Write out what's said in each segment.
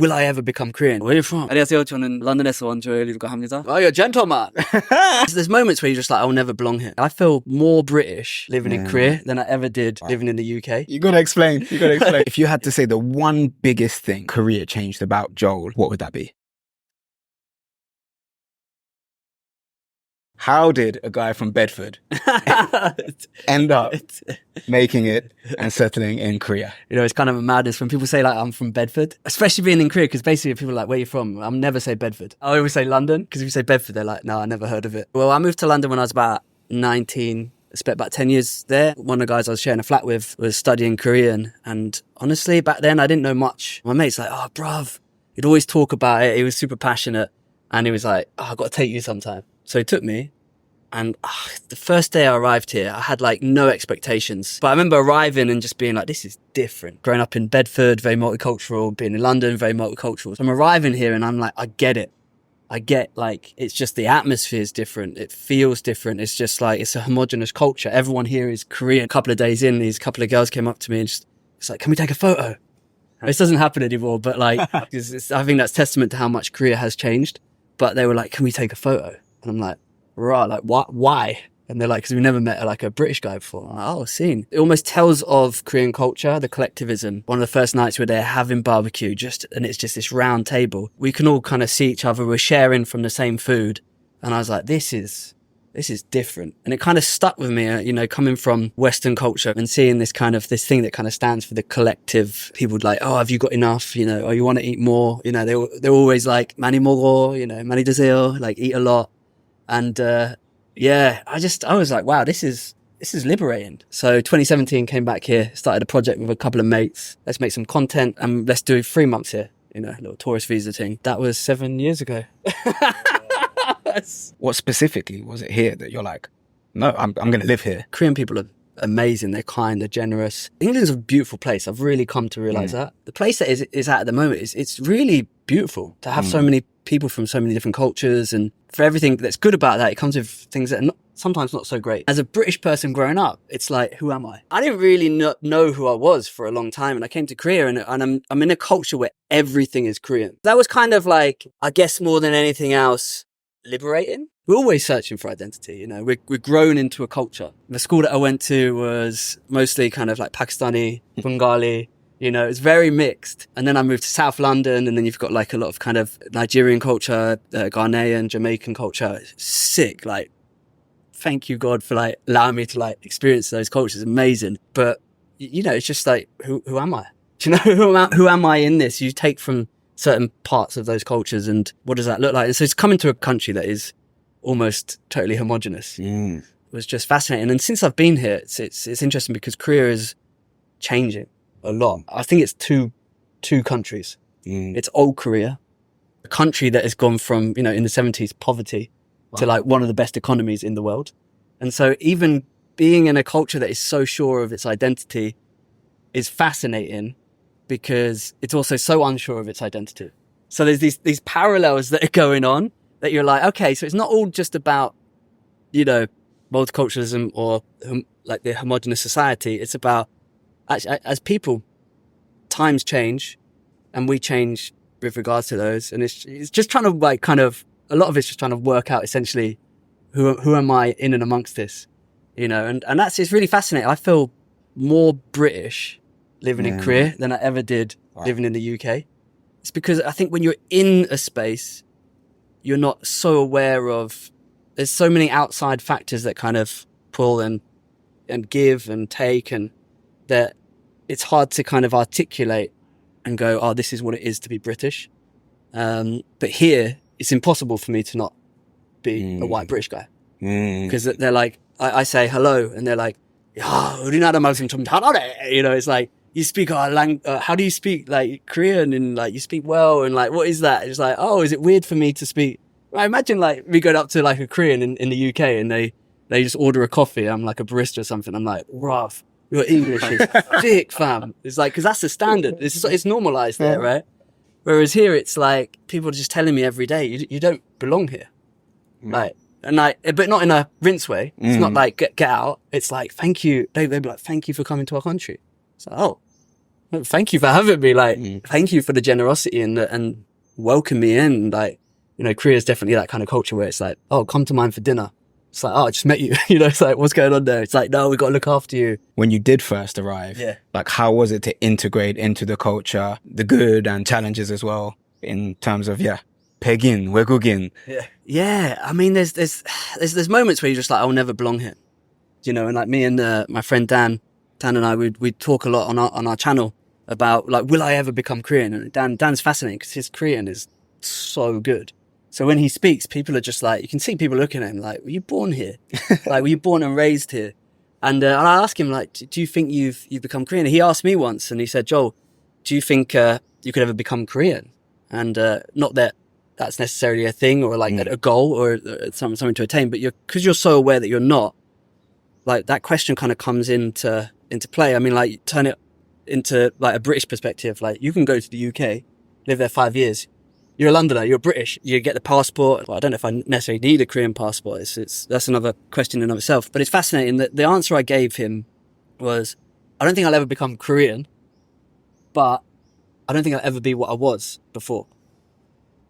Will I ever become Korean? Where are you from? 안녕하세요. 저는 런던에서 온 조엘이라고 합니다. Oh, you're a gentleman. There's moments where you're just like, I'll never belong here. I feel more British living in Korea than I ever did living in the UK. You gotta explain. If you had to say the one biggest thing Korea changed about Joel, what would that be? How did a guy from Bedford end up making it and settling in Korea? You know, it's kind of a madness when people say like I'm from Bedford, especially being in Korea, because basically people are like, where are you from? I'll never say Bedford. I always say London, because if you say Bedford, they're like, no, I never heard of it. Well, I moved to London when I was about 19. I spent about 10 years there. One of the guys I was sharing a flat with was studying Korean. And honestly, back then I didn't know much. My mate's like, oh, bruv. He'd always talk about it. He was super passionate. And he was like, oh, I've got to take you sometime. So he took me. And the first day I arrived here, I had like no expectations. But I remember arriving and just being like, this is different. Growing up in Bedford, very multicultural. Being in London, very multicultural. So I'm arriving here and I'm like, I get it. I get like, it's just the atmosphere is different. It feels different. It's just like, it's a homogenous culture. Everyone here is Korean. A couple of days in, these couple of girls came up to me and it's like, can we take a photo? This doesn't happen anymore, but like, I think that's testament to how much Korea has changed. But they were like, can we take a photo? And I'm like, right, like what? Why? And they're like, because we never met like a British guy before. I'm like, oh, seen. It almost tells of Korean culture, the collectivism. One of the first nights we're there having barbecue, and it's just this round table. We can all kind of see each other. We're sharing from the same food. And I was like, this is different. And it kind of stuck with me, you know, coming from Western culture and seeing this thing that kind of stands for the collective. People would like, oh, have you got enough? You know, oh, you want to eat more? You know, they're always like, 많이 먹어, you know, 많이 드세요, like eat a lot. And, yeah, I was like, wow, this is liberating. So 2017 came back here, started a project with a couple of mates. Let's make some content and let's do 3 months here, you know, a little tourist visa thing. That was 7 years ago. What specifically was it here that you're like, no, I'm going to live here? Korean people are amazing. They're kind, they're generous. England's a beautiful place. I've really come to realize that. The place that is at the moment it's really beautiful to have so many people from so many different cultures, and for everything that's good about that, it comes with things that are sometimes not so great. As a British person growing up, it's like, who am I? I didn't really know who I was for a long time, and I came to Korea, and I'm in a culture where everything is Korean. That was kind of like, I guess more than anything else, liberating. We're always searching for identity, you know. We're grown into a culture. The school that I went to was mostly kind of like Pakistani, Bengali. You know, it's very mixed. And then I moved to South London, and then you've got like a lot of kind of Nigerian culture, Ghanaian, Jamaican culture. It's sick. Like, thank you, God, for like allowing me to like experience those cultures. Amazing. But, you know, it's just like, who am I? Do you know, who am I in this? You take from certain parts of those cultures, and what does that look like? And so it's coming to a country that is almost totally homogenous. It was just fascinating. And since I've been here, it's interesting because Korea is changing a lot. I think it's two countries. It's old Korea, a country that has gone from, you know, in the 70s, poverty to like one of the best economies in the world. And so even being in a culture that is so sure of its identity is fascinating, because it's also so unsure of its identity. So there's these parallels that are going on that you're like, okay, so it's not all just about, you know, multiculturalism or like the homogenous society. It's about, actually, as people, times change and we change with regards to those. And it's just trying to like kind of, a lot of it's just trying to work out essentially who am I in and amongst this, you know, and it's really fascinating. I feel more British living in Korea than I ever did living in the UK. It's because I think when you're in a space, you're not so aware of, there's so many outside factors that kind of pull and give and take, and that it's hard to kind of articulate and go, oh, this is what it is to be British. But here, it's impossible for me to not be a white British guy. Because they're like, I say hello, and they're like, "Ya, 우리나라 말씀 좀 잘하네." You know, it's like, you speak our language, how do you speak like Korean, and like you speak well, and like, what is that? It's like, oh, is it weird for me to speak? I imagine like me going up to like a Korean in the UK, and they just order a coffee. I'm like a barista or something. I'm like, rough, your English is sick, fam. It's like, because that's the standard. It's normalized there, right? Whereas here, it's like people are just telling me every day, you don't belong here, like. And but not in a rinse way. It's not like get out. It's like, thank you. They'd be like, thank you for coming to our country. It's like, oh, thank you for having me. Like, thank you for the generosity and welcome me in. Like, you know, Korea is definitely that kind of culture where it's like, oh, come to mine for dinner. It's like, oh, I just met you. You know, it's like, what's going on there? It's like, no, we got to look after you. When you did first arrive, like, how was it to integrate into the culture, the good and challenges as well, in terms of, 백인, 외국인? Yeah. I mean, there's moments where you're just like, I'll never belong here. You know, and like me and my friend Dan and I, we talk a lot on our channel about like, will I ever become Korean? And Dan's fascinating because his Korean is so good. So when he speaks, people are just like, you can see people looking at him like, were you born here? Like, were you born and raised here? And I asked him like, do you think you've become Korean? And he asked me once and he said, Joel, do you think you could ever become Korean? And not that that's necessarily a thing or like a goal or something to attain, but because you're so aware that you're not, like that question kind of comes into play. I mean, like, turn it into like a British perspective. Like, you can go to the UK, live there 5 years. You're a Londoner, you're British, you get the passport. Well, I don't know if I necessarily need a Korean passport. That's another question in of itself. But it's fascinating that the answer I gave him was, I don't think I'll ever become Korean, but I don't think I'll ever be what I was before.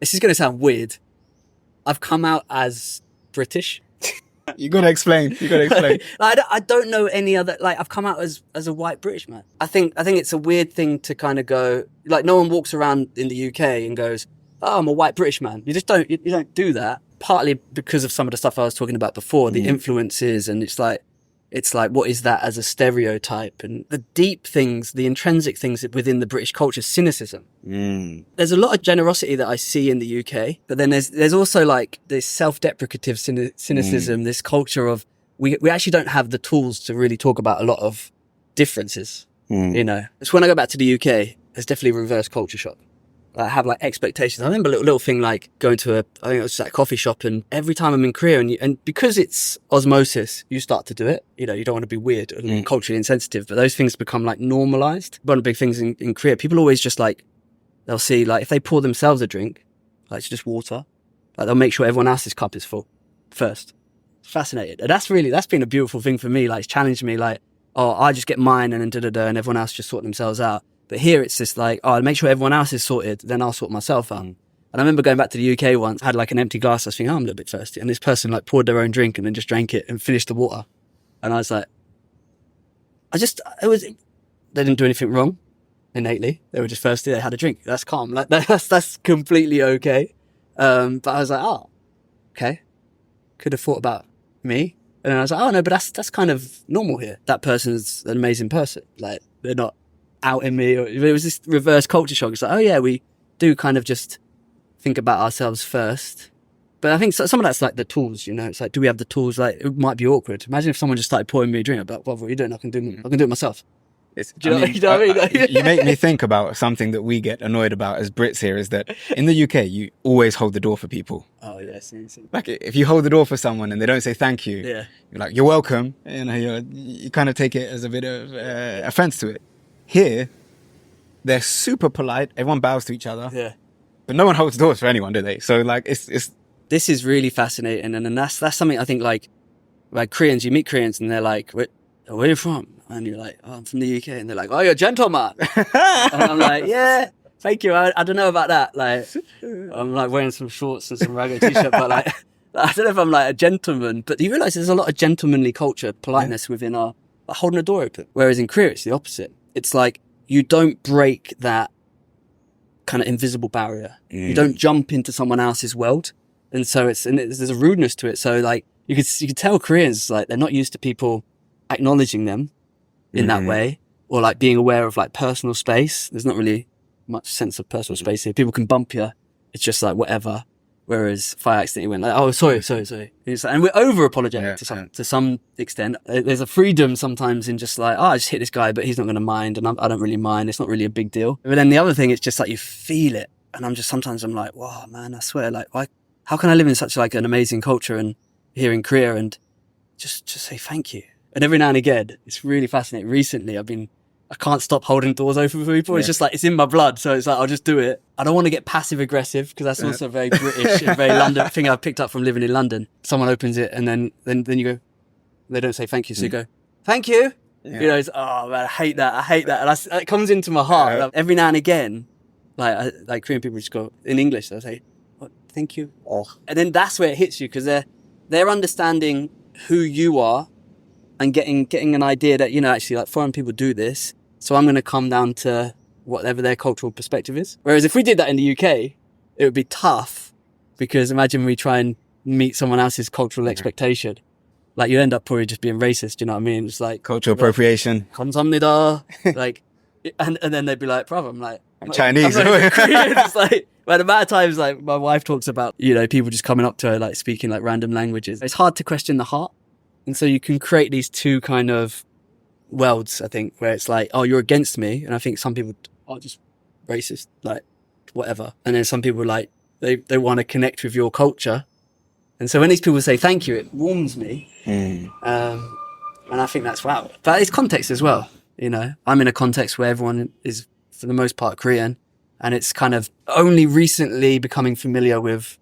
This is going to sound weird. I've come out as British. You gotta explain. Like, I don't know any other, like, I've come out as a white British man. I think it's a weird thing to kind of go, like, no one walks around in the UK and goes, oh, I'm a white British man. You just don't, you don't do that. Partly because of some of the stuff I was talking about before, the influences, and it's like, what is that as a stereotype? And the deep things, the intrinsic things within the British culture, cynicism. There's a lot of generosity that I see in the UK, but then there's also like this self-deprecative cynicism, this culture of, we actually don't have the tools to really talk about a lot of differences, you know. It's when I go back to the UK, there's definitely a reverse culture shock. I have like expectations. I remember a little thing like going to I think it was a coffee shop, and every time I'm in Korea and because it's osmosis, you start to do it. You know, you don't want to be weird and culturally insensitive, but those things become like normalized. One of the big things in Korea, people always just like, they'll see like if they pour themselves a drink, like it's just water, like they'll make sure everyone else's cup is full first. It's fascinating. And that's been a beautiful thing for me. Like, it's challenged me like, oh, I just get mine and then and everyone else just sort themselves out. But here it's just like, oh, I'll make sure everyone else is sorted, then I'll sort myself out. And I remember going back to the UK once, I had like an empty glass. I was thinking, oh, I'm a little bit thirsty. And this person like poured their own drink and then just drank it and finished the water. And I was like, they didn't do anything wrong innately. They were just thirsty. They had a drink. That's calm. Like that's completely okay. But I was like, oh, okay. Could have thought about me. And then I was like, oh no, but that's kind of normal here. That person's an amazing person. Like, they're not outing me. Or, it was this reverse culture shock. It's like, oh yeah, we do kind of just think about ourselves first. But I think some of that's like the tools, you know. It's like, do we have the tools? Like, it might be awkward. Imagine if someone just started pouring me a drink. I'd be like, what are you doing? I can do it myself. Do you know what I mean? You make me think about something that we get annoyed about as Brits here, is that in the UK, you always hold the door for people. Oh, yes. Like, if you hold the door for someone and they don't say thank you, you're like, you're welcome. You know, you kind of take it as a bit of offense to it. Here, they're super polite. Everyone bows to each other. Yeah. But no one holds doors for anyone, do they? So, like, it's... This is really fascinating. And that's something I think, like Koreans, you meet Koreans and they're like, where are you from? And you're like, oh, I'm from the UK. And they're like, oh, you're a gentleman. And I'm like, yeah, thank you. I don't know about that. Like, I'm like wearing some shorts and some ragged t-shirt, but like, I don't know if I'm like a gentleman. But you realize there's a lot of gentlemanly culture, politeness within our, like, holding a door open. Whereas in Korea, it's the opposite. It's like, you don't break that kind of invisible barrier. You don't jump into someone else's world. And so there's a rudeness to it. So like, you could tell Koreans, like, they're not used to people acknowledging them in that way, or like being aware of like personal space. There's not really much sense of personal space here. People can bump you. It's just like whatever. Whereas if I accidentally went like, oh, sorry. It's like, and we're over apologetic to some extent. There's a freedom sometimes in just like, oh, I just hit this guy, but he's not going to mind. And I don't really mind. It's not really a big deal. But then the other thing, it's just like you feel it. And sometimes I'm like, wow, man, I swear, like, how can I live in such like an amazing culture and here in Korea and just say thank you? And every now and again, it's really fascinating. Recently, I can't stop holding doors open for people. It's just like, it's in my blood. So it's like, I'll just do it. I don't want to get passive aggressive because that's also very British and very London thing I've picked up from living in London. Someone opens it and then you go, they don't say thank you. So you go, thank you. You know, it's, oh man, I hate that. And it comes into my heart. Like, every now and again, like Korean people just go, in English, they'll say, oh, thank you. Oh. And then that's where it hits you, because they're understanding who you are and getting an idea that, you know, actually like foreign people do this. So I'm going to come down to whatever their cultural perspective is. Whereas if we did that in the UK, it would be tough, because imagine we try and meet someone else's cultural expectation. Like, you end up probably just being racist, you know what I mean? It's like cultural appropriation. 감사합니다. Like, and then they'd be like, brother, I'm Chinese. I'm not Korean. It's like, well, the amount of times like my wife talks about, you know, people just coming up to her, like speaking like random languages. It's hard to question the heart. And so you can create these two kind of worlds, I think, where it's like, oh, you're against me. And I think some people are just racist, like whatever. And then some people like, they want to connect with your culture. And so when these people say thank you, it warms me. And I think that's wow. But it's context as well. You know, I'm in a context where everyone is, for the most part, Korean. And it's kind of only recently becoming familiar with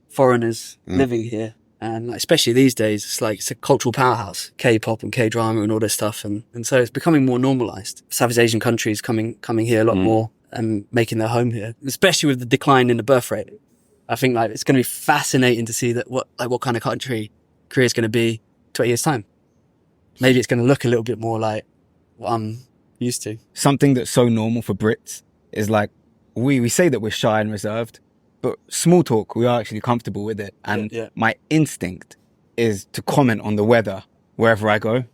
foreigners living here. And like, especially these days, it's a cultural powerhouse, K-pop and K-drama and all this stuff. And so it's becoming more normalized. Southeast Asian countries coming here a lot more and making their home here, especially with the decline in the birth rate. I think like it's going to be fascinating to see that what kind of country Korea is going to be 20 years time. Maybe it's going to look a little bit more like what I'm used to. Something that's so normal for Brits is like, we say that we're shy and reserved, but small talk, we are actually comfortable with it. And my instinct is to comment on the weather wherever I go.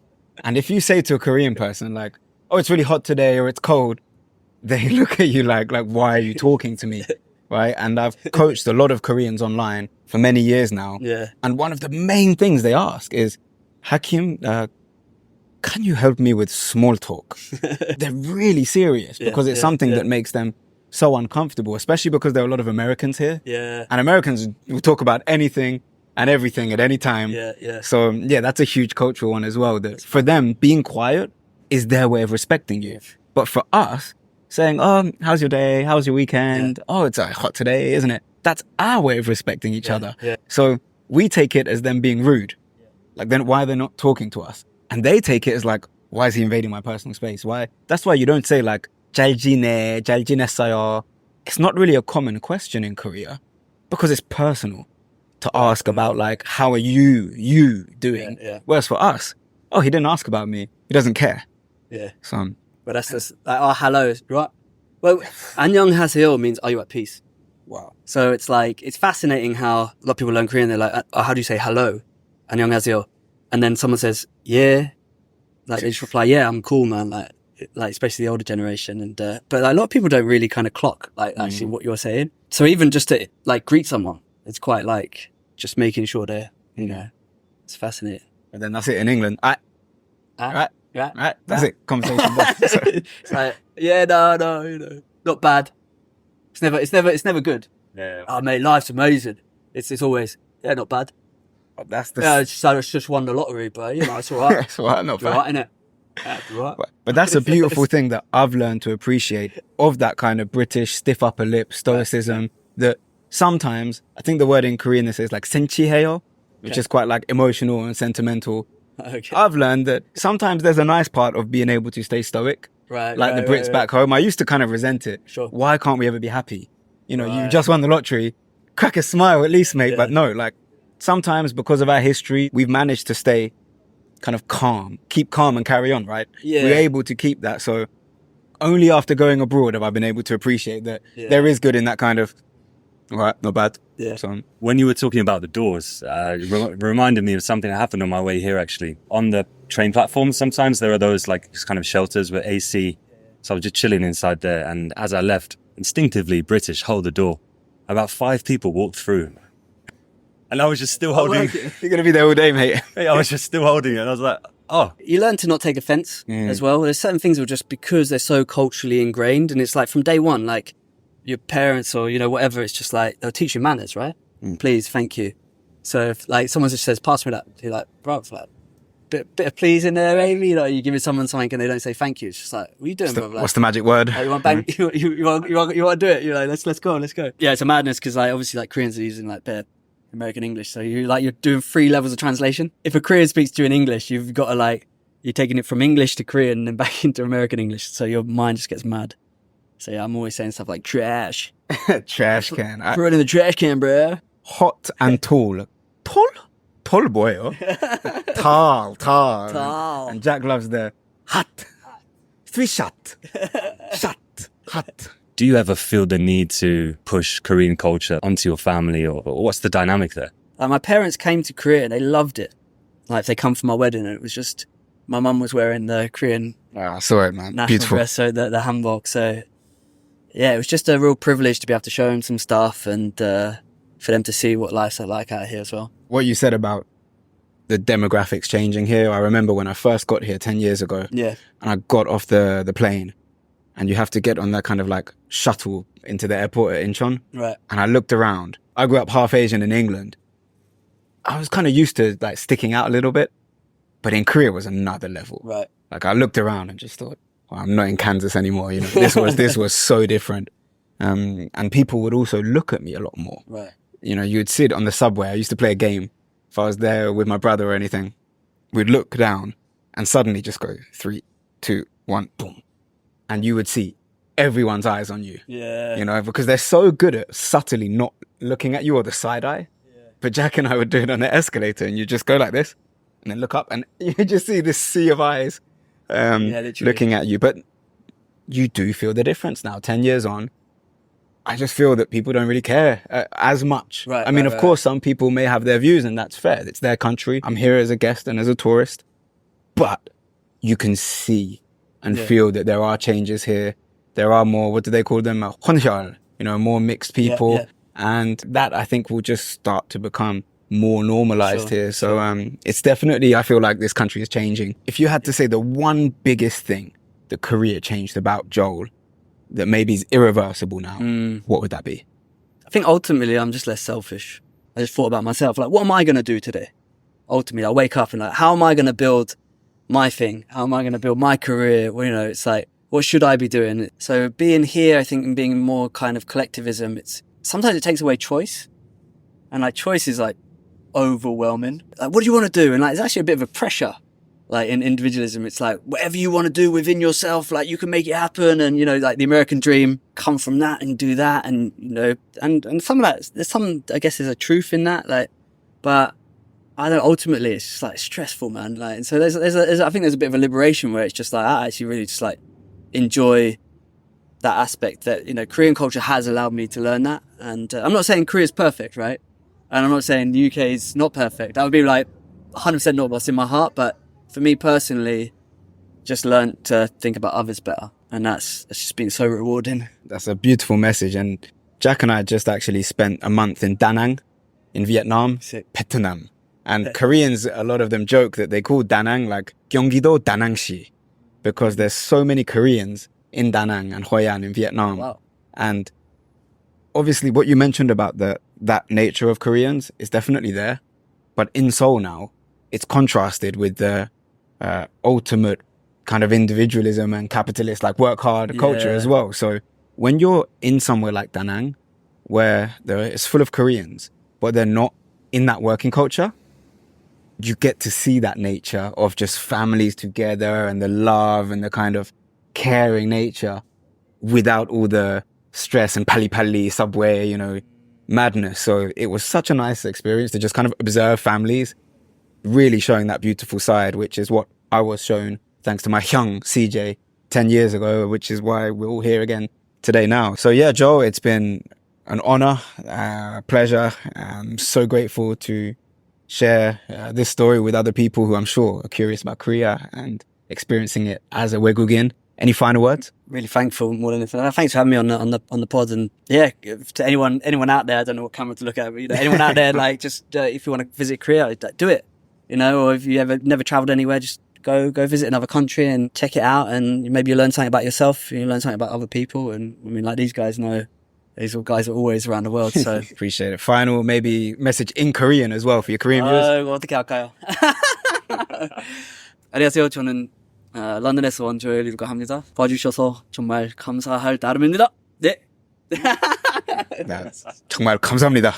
And if you say to a Korean person like, oh, it's really hot today or it's cold, they look at you like why are you talking to me? Right? And I've coached a lot of Koreans online for many years now. Yeah. And one of the main things they ask is, Hakim, can you help me with small talk? They're really serious because it's something that makes them so uncomfortable, especially because there are a lot of Americans here. Yeah. And Americans will talk about anything and everything at any time. Yeah. So that's a huge cultural one as well. That for them, being quiet is their way of respecting you. But for us, saying, oh, how's your day? How's your weekend? Oh, it's hot today, isn't it? That's our way of respecting each other. Yeah. So we take it as them being rude. Like, then why are they not talking to us? And they take it as like, why is he invading my personal space? Why? That's why you don't say like, 잘 지내, 잘 지냈어요. It's not really a common question in Korea because it's personal to ask about like, how are you doing? Yeah. Whereas for us, oh, he didn't ask about me. He doesn't care. Yeah. So, but that's just like, oh, hello, right? Well, 안녕하세요 means are you at peace? Wow. So it's like, it's fascinating how a lot of people learn Korean. They're like, oh, how do you say hello? 안녕하세요. And then someone says, yeah. Like they just reply, yeah, I'm cool, man. Like especially the older generation. And, but like, a lot of people don't really kind of clock like actually what you're saying. So even just to like greet someone, it's quite like just making sure they're, you know, it's fascinating. And then that's it in England. Right. That's it. Conversation. It's like, yeah, no, you know, not bad. It's never good. Yeah. Oh, mate, life's amazing. It's always, yeah, not bad. That's the. Yeah, I just won the lottery, but you know, it's all right. It's all right, not bad. All right, innit? Yeah, right. But that's a beautiful thing that I've learned to appreciate of that kind of British stiff upper lip stoicism. That sometimes I think the word in Korean is like senchiheyo, which is quite like emotional and sentimental. Okay. I've learned that sometimes there's a nice part of being able to stay stoic. Right. Like the Brits back home. I used to kind of resent it. Sure. Why can't we ever be happy? You know, you just won the lottery. Crack a smile at least, mate. Yeah. But no, like sometimes because of our history, we've managed to stay kind of calm, keep calm and carry on, right? Yeah. We're able to keep that. So only after going abroad have I been able to appreciate that there is good in that kind of, all right, not bad. Yeah. So, when you were talking about the doors, reminded me of something that happened on my way here, actually. On the train platforms, sometimes there are those like kind of shelters with AC. So I was just chilling inside there. And as I left, instinctively British, hold the door. About 5 people walked through. And I was just still holding. You're going to be there all day, mate. I was just still holding it. And I was like, oh. You learn to not take offense as well. There's certain things that are just because they're so culturally ingrained. And it's like from day one, like your parents or, you know, whatever, it's just like, they'll teach you manners, right? Please, thank you. So if like someone just says, pass me that, you're like, bro, like, bit of please in there, Amy. You know, you give someone something and they don't say thank you. It's just like, what are you doing, bro? Like, what's the magic word? Like, you want bang? You want to do it? You're like, let's go. Yeah, it's a madness because like obviously like Koreans are using like their American English, so you're doing 3 levels of translation. If a Korean speaks to you in English, you've got to like you're taking it from English to Korean and then back into American English. So your mind just gets mad. So yeah, I'm always saying stuff like trash. Trash can. Throw it in the trash can, bro. Hot and tall. Tall? Tall boy. Oh. Tall. Tall. And Jack loves the hot. 3 shot. Shot. Hot. Do you ever feel the need to push Korean culture onto your family, or what's the dynamic there? My parents came to Korea and they loved it. Like they come for my wedding and it was just, my mum was wearing the Korean I saw it, man. national Beautiful. dress, so the hanbok. So yeah, it was just a real privilege to be able to show them some stuff and for them to see what life's like out here as well. What you said about the demographics changing here, I remember when I first got here 10 years ago. Yeah. And I got off the plane and you have to get on that kind of like shuttle into the airport at Incheon. Right. And I looked around. I grew up half Asian in England. I was kind of used to like sticking out a little bit, but in Korea was another level. Right. Like I looked around and just thought, well, I'm not in Kansas anymore. You know, this was so different. And people would also look at me a lot more. Right. You know, you'd sit on the subway. I used to play a game. If I was there with my brother or anything, we'd look down and suddenly just go 3, 2, 1, boom. And you would see everyone's eyes on you. Yeah. You know, because they're so good at subtly not looking at you or the side eye. Yeah. But Jack and I would do it on the escalator and you just go like this and then look up and you just see this sea of eyes looking at you. But you do feel the difference now, 10 years on. I just feel that people don't really care as much. Right, I mean, of course, some people may have their views and that's fair. It's their country. I'm here as a guest and as a tourist. But you can see and feel that there are changes here. There are more, what do they call them? 혼혈, you know, more mixed people. Yeah. And that I think will just start to become more normalized here. So it's definitely, I feel like this country is changing. If you had to say the one biggest thing that Korea changed about Joel that maybe is irreversible now, what would that be? I think ultimately I'm just less selfish. I just thought about myself, like, what am I going to do today? Ultimately, I wake up and like, how am I going to build my thing? How am I going to build my career? Well, you know, it's like, what should I be doing? So being here, I think, and being more kind of collectivism, sometimes it takes away choice. And like choice is like overwhelming. Like, what do you want to do? And like, it's actually a bit of a pressure. Like in individualism, it's like whatever you want to do within yourself, like you can make it happen. And, you know, like the American dream, come from that and do that. And, you know, and some of that, I guess there's a truth in that. Like, but I don't know, ultimately it's just like stressful, man. Like, and so I think there's a bit of a liberation where it's just like, I actually really just like enjoy that aspect that, you know, Korean culture has allowed me to learn that. And I'm not saying Korea's perfect, right? And I'm not saying the UK is not perfect. That would be like 100% not what's in my heart. But for me personally, just learned to think about others better. And it's just been so rewarding. That's a beautiful message. And Jack and I just actually spent a month in Da Nang in Vietnam, Vietnam. And Koreans, a lot of them joke that they call Da Nang like Gyeonggi-do Da Nang-si, because there's so many Koreans in Da Nang and Hoi An in Vietnam. Wow. And obviously what you mentioned about that nature of Koreans is definitely there. But in Seoul now, it's contrasted with the ultimate kind of individualism and capitalist, like work hard culture as well. So when you're in somewhere like Da Nang, where it's full of Koreans, but they're not in that working culture, you get to see that nature of just families together and the love and the kind of caring nature without all the stress and pali subway, you know, madness. So it was such a nice experience to just kind of observe families really showing that beautiful side, which is what I was shown thanks to my young CJ 10 years ago, which is why we're all here again today now. So yeah, Joe, it's been an honor, pleasure. I'm so grateful to share this story with other people who I'm sure are curious about Korea and experiencing it as a Wegugin. Any final words? Really thankful more than anything. Thanks for having me on the pod. And yeah, to anyone out there, I don't know what camera to look at, but you know, anyone out there, like just if you want to visit Korea, do it. You know, or if you never traveled anywhere, just go visit another country and check it out, and maybe you learn something about yourself. You learn something about other people, and I mean, like these guys know. These guys are always around the world, so appreciate it. Final maybe message in Korean as well for your Korean viewers. 어떻게 할까요? 안녕하세요. 저는 런던에서 온 조엘이라고 합니다. 봐주셔서 정말 감사할 따름입니다. 네. 정말 감사합니다.